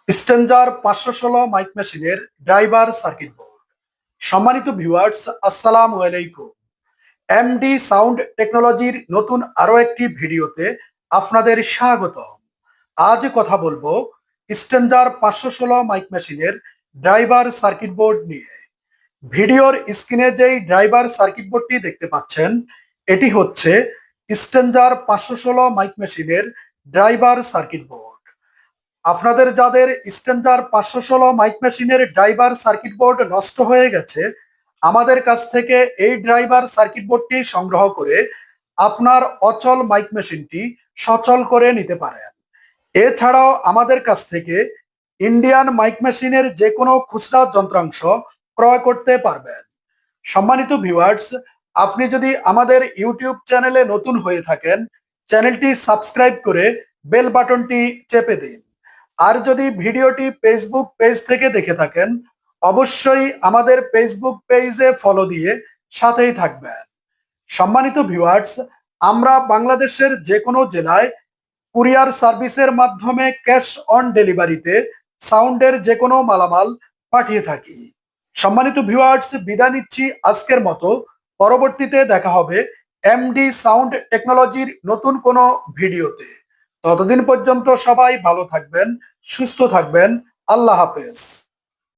স্ট্যাঞ্জার 516 mic মেশিনের driver circuit board. সম্মানিত viewers, আসসালামু আলাইকুম। এমডি সাউন্ড টেকনোলজির নতুন আরো একটি ভিডিওতে আপনাদের স্বাগত। আজ কথা বলবো স্ট্যাঞ্জার 516 মাইক মেশিনের ড্রাইভার সার্কিট বোর্ড নিয়ে। ভিডিওর স্ক্রিনে যেই ড্রাইভার সার্কিট বোর্ডটি দেখতে পাচ্ছেন, এটি হচ্ছে স্ট্যাঞ্জার 516 মাইক মেশিনের ড্রাইভার সার্কিট বোর্ড। আপনাদের যাদের স্ট্যাঞ্জার 516 মাইক মেশিনের ড্রাইভার সার্কিট বোর্ড নষ্ট হয়ে গেছে, আমাদের কাছ থেকে এই ড্রাইভার সার্কিট বোর্ডটি সংগ্রহ করে আপনার অচল মাইক মেশিনটি সচল করে নিতে পারেন। এছাড়াও আমাদের কাছ থেকে ইন্ডিয়ান মাইক মেশিনের যে কোনো খুচরা যন্ত্রাংশ ক্রয় করতে পারবেন। সম্মানিত ভিউয়ার্স, আপনি যদি আমাদের ইউটিউব চ্যানেলে নতুন হয়ে থাকেন, চ্যানেলটি সাবস্ক্রাইব করে বেল বাটনটি চেপে দিন। আর যদি ভিডিওটি ফেসবুক পেজ থেকে দেখে থাকেন, অবশ্যই আমাদের ফেসবুক পেজে ফলো দিয়ে সাথেই থাকবেন। সম্মানিত ভিউয়ার্স, আমরা বাংলাদেশের যে কোনো জেলায় কুরিয়ার সার্ভিসের মাধ্যমে ক্যাশ অন ডেলিভারিতে সাউন্ডের যে কোনো মালামাল পাঠিয়ে থাকি। সম্মানিত ভিউয়ার্স, বিদায় নিচ্ছি আজকের মতো। পরবর্তীতে দেখা হবে এমডি সাউন্ড টেকনোলজির নতুন কোনো ভিডিওতে। ততদিন পর্যন্ত সবাই ভালো থাকবেন, সুস্থ থাকবেন। আল্লাহ হাফেজ।